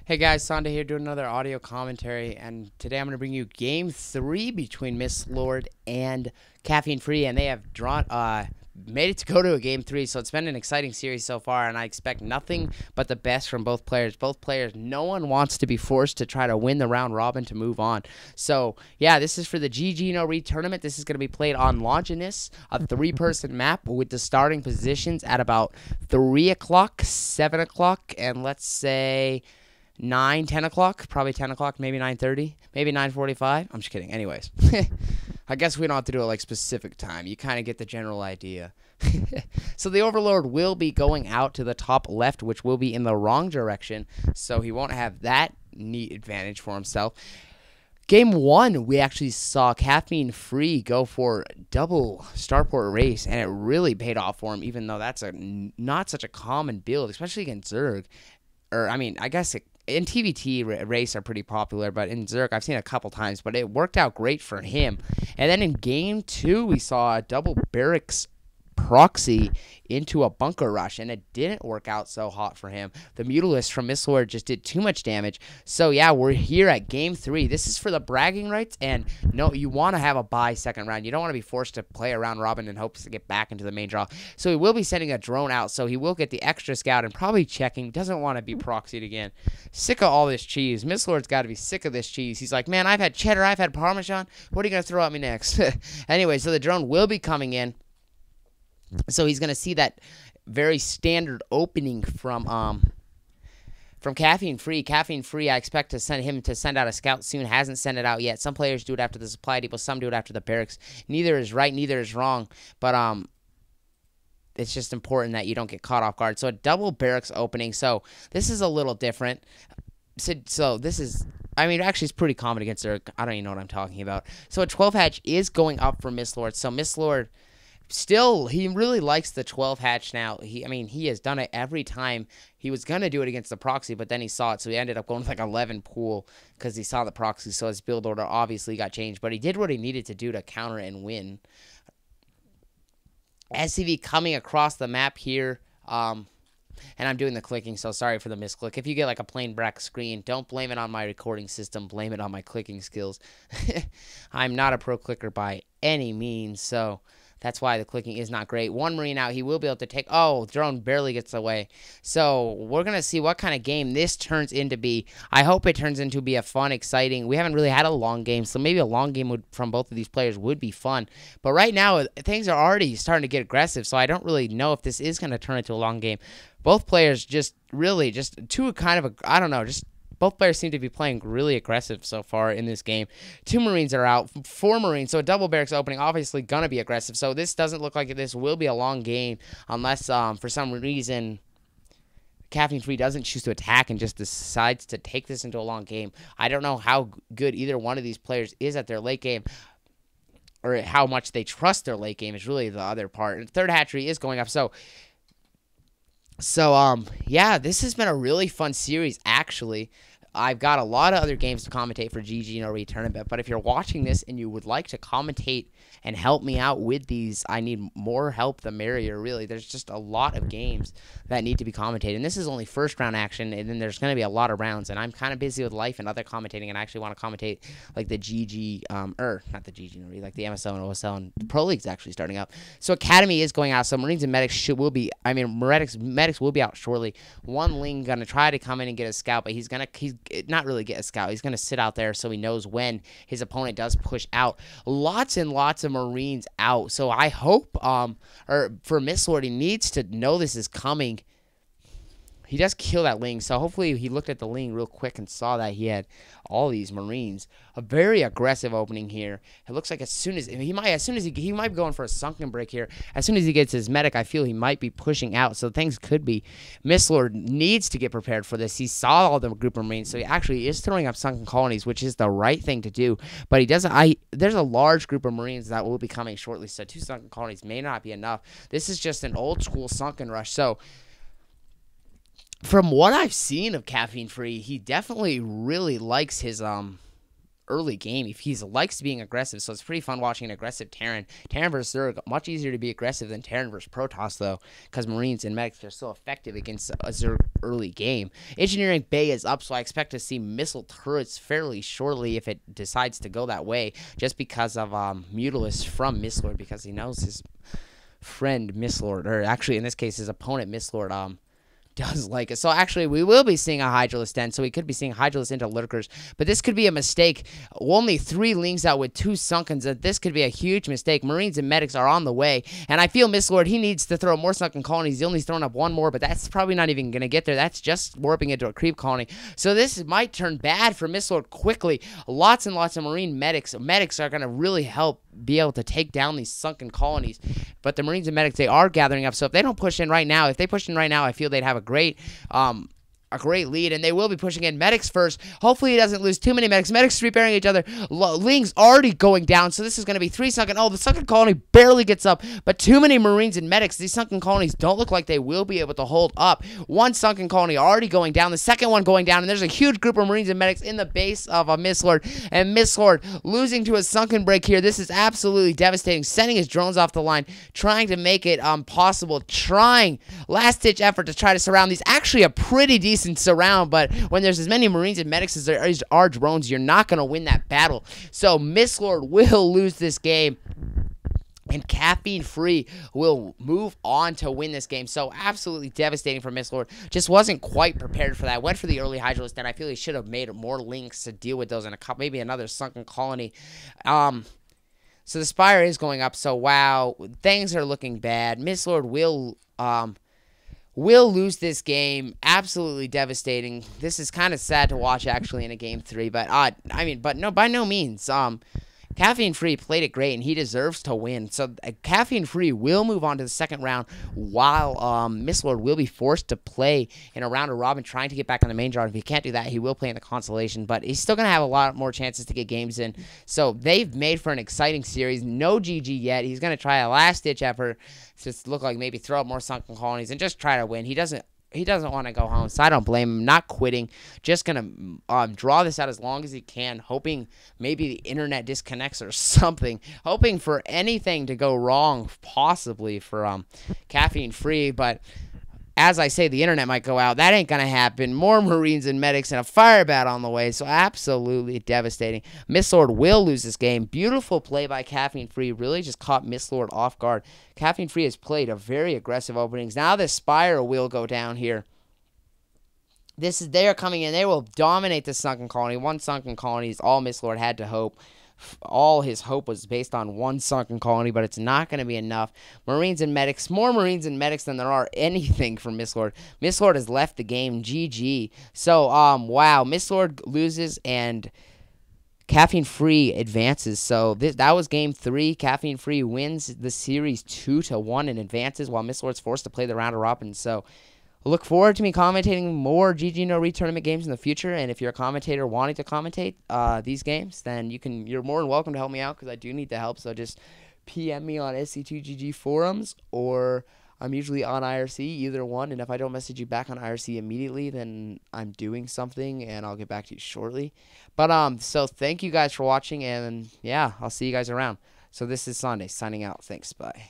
Hey guys, Sonda here doing another audio commentary, and today I'm going to bring you Game 3 between Mystlord and Caffeine Free, and they have made it to go to a Game 3, so it's been an exciting series so far, and I expect nothing but the best from both players. Both players, no one wants to be forced to try to win the round robin to move on. So, yeah, this is for the GG No Read tournament. This is going to be played on Longinus, a three-person map with the starting positions at about 3 o'clock, 7 o'clock, and let's say 10 o'clock, probably 10 o'clock, maybe 9:30, maybe 9:45. I'm just kidding. Anyways, I guess we don't have to do it like specific time. You kind of get the general idea. So the Overlord will be going out to the top left, which will be in the wrong direction. So he won't have that neat advantage for himself. Game 1, we actually saw Caffeine Free go for double starport race, and it really paid off for him, even though that's not such a common build, especially against Zerg. Or, I mean, I guess in TVT, race are pretty popular, but in Zerg, I've seen it a couple times, but it worked out great for him. And then in Game 2, we saw a double barracks proxy into a bunker rush, and it didn't work out so hot for him. The Mutalist from Mystlord just did too much damage. So yeah, we're here at Game 3. This is for the bragging rights, and no, you want to have a bye second round. You don't want to be forced to play a round robin in hopes to get back into the main draw. So he will be sending a drone out, so he will get the extra scout and probably checking. Doesn't want to be proxied again. Sick of all this cheese. Mystlord's got to be sick of this cheese. He's like, man, I've had cheddar, I've had Parmesan. What are you going to throw at me next? Anyway, so the drone will be coming in. So he's going to see that very standard opening from Caffeine Free. Caffeine Free, I expect to send out a scout soon. Hasn't sent it out yet. Some players do it after the supply depot. Some do it after the barracks. Neither is right. Neither is wrong. But it's just important that you don't get caught off guard. So a double barracks opening. So this is a little different. So this is, I mean, actually it's pretty common against Zerg. I don't even know what I'm talking about. So a 12 hatch is going up for Mystlord. So Mystlord, still, he really likes the 12 hatch now. He has done it every time. He was going to do it against the proxy, but then he saw it, so he ended up going with like 11 pool because he saw the proxy, so his build order obviously got changed, but he did what he needed to do to counter and win. SCV coming across the map here, and I'm doing the clicking, so sorry for the misclick. If you get like a plain black screen, don't blame it on my recording system, blame it on my clicking skills. I'm not a pro clicker by any means, so that's why the clicking is not great. One Marine out. He will be able to take... Oh, drone barely gets away. So we're going to see what kind of game this turns into be. I hope it turns into be a fun, exciting... We haven't really had a long game, so maybe a long game from both of these players would be fun. But right now, things are already starting to get aggressive, so I don't really know if this is going to turn into a long game. Both players just two kind of... I don't know, just... Both players seem to be playing really aggressive so far in this game. 2 Marines are out, 4 Marines, so a double barracks opening, obviously going to be aggressive. So this doesn't look like this will be a long game unless for some reason Caffeine Free doesn't choose to attack and just decides to take this into a long game. I don't know how good either one of these players is at their late game, or how much they trust their late game is really the other part. And third hatchery is going up, So, yeah, this has been a really fun series, actually. I've got a lot of other games to commentate for GG No Read Tournament, but if you're watching this and you would like to commentate and help me out with these, I need more help the merrier, really. There's just a lot of games that need to be commentated, and this is only first round action, and then there's going to be a lot of rounds, and I'm kind of busy with life and other commentating, and I actually want to commentate like the GG, not the GG No Read, like the MSO and OSL, and the Pro League's actually starting up. So Academy is going out, so Marines and Medics Medics will be out shortly. One Ling going to try to come in and get a scout, but he's not really get a scout. He's going to sit out there so he knows when his opponent does push out. Lots and lots of Marines out. So I hope, for Mystlord, he needs to know this is coming. He does kill that Ling, so hopefully he looked at the Ling real quick and saw that he had all these Marines. A very aggressive opening here. It looks like he might be going for a sunken break here. As soon as he gets his medic, I feel he might be pushing out, so things could be. Mystlord needs to get prepared for this. He saw all the group of Marines, so he actually is throwing up sunken colonies, which is the right thing to do. But he doesn't. There's a large group of Marines that will be coming shortly, so 2 sunken colonies may not be enough. This is just an old school sunken rush, so from what I've seen of Caffeine Free, he definitely really likes his early game. He likes being aggressive, so it's pretty fun watching an aggressive Terran. Terran versus Zerg, much easier to be aggressive than Terran versus Protoss, though, because Marines and Medics are so effective against a Zerg early game. Engineering Bay is up, so I expect to see missile turrets fairly shortly if it decides to go that way, just because of Mutalisk from Mystlord, because he knows his friend Mystlord, or actually in this case his opponent Mystlord, does like it. So actually we will be seeing a Hydralisk Den, so we could be seeing Hydralisk into Lurkers, but this could be a mistake. Only 3 Lings out with 2 Sunkens. This could be a huge mistake. Marines and Medics are on the way, and I feel Mystlord, he needs to throw more Sunken Colonies. He's only thrown up 1 more, but that's probably not even going to get there. That's just warping into a creep colony. So this might turn bad for Mystlord quickly. Lots and lots of Marine Medics. Medics are going to really help be able to take down these Sunken Colonies, but the Marines and Medics, they are gathering up. So if they don't push in right now, I feel they'd have a great lead, and they will be pushing in. Medics first. Hopefully he doesn't lose too many Medics. Medics repairing each other. Lings already going down, so this is going to be 3 Sunken. Oh, the Sunken Colony barely gets up, but too many Marines and Medics. These Sunken Colonies don't look like they will be able to hold up. 1 Sunken Colony already going down, the second one going down, and there's a huge group of Marines and Medics in the base of a Mystlord, and Mystlord losing to a Sunken break here. This is absolutely devastating, sending his drones off the line, trying to make it possible, trying last-ditch effort to try to surround these. Actually a pretty decent surround, but when there's as many Marines and Medics as there are drones, you're not going to win that battle. So Mystlord will lose this game, and Caffeine Free will move on to win this game. So absolutely devastating for Mystlord. Just wasn't quite prepared for that. Went for the early Hydralisk Den. I feel he should have made more Links to deal with those, and maybe another Sunken Colony. So the Spire is going up, so wow, things are looking bad. Mystlord will lose this game. Absolutely devastating. This is kind of sad to watch, actually, in a Game 3. But, by no means. Caffeine Free played it great, and he deserves to win. So, Caffeine Free will move on to the second round, while Mystlord will be forced to play in a round of robin, trying to get back on the main draw. If he can't do that, he will play in the Constellation, but he's still going to have a lot more chances to get games in. So, they've made for an exciting series. No GG yet. He's going to try a last-ditch effort to look like maybe throw up more Sunken Colonies and just try to win. He doesn't want to go home, so I don't blame him. Not quitting, just going to draw this out as long as he can, hoping maybe the internet disconnects or something, hoping for anything to go wrong, possibly for Caffeine Free, but as I say, the internet might go out. That ain't going to happen. More Marines and Medics and a fire bat on the way, so absolutely devastating. Mystlord will lose this game. Beautiful play by Caffeine Free. Really just caught Mystlord off guard. Caffeine Free has played a very aggressive openings. Now the Spire will go down here. They are coming in. They will dominate the Sunken Colony. 1 Sunken Colony is all Mystlord had to hope. All his hope was based on 1 Sunken Colony, but it's not going to be enough. Marines and Medics, more Marines and Medics than there are anything from Mystlord. Mystlord has left the game. GG. So, wow, Mystlord loses and Caffeine Free advances. So that was Game 3. Caffeine Free wins the series 2-1 and advances, while Mystlord's forced to play the round of robin. So look forward to me commentating more GG No Read tournament games in the future, and if you're a commentator wanting to commentate these games, then you're more than welcome to help me out, because I do need the help. So just PM me on SC2GG forums, or I'm usually on IRC, either one, and if I don't message you back on IRC immediately, then I'm doing something, and I'll get back to you shortly. But so thank you guys for watching, and yeah, I'll see you guys around. So this is Sunday, signing out. Thanks, bye.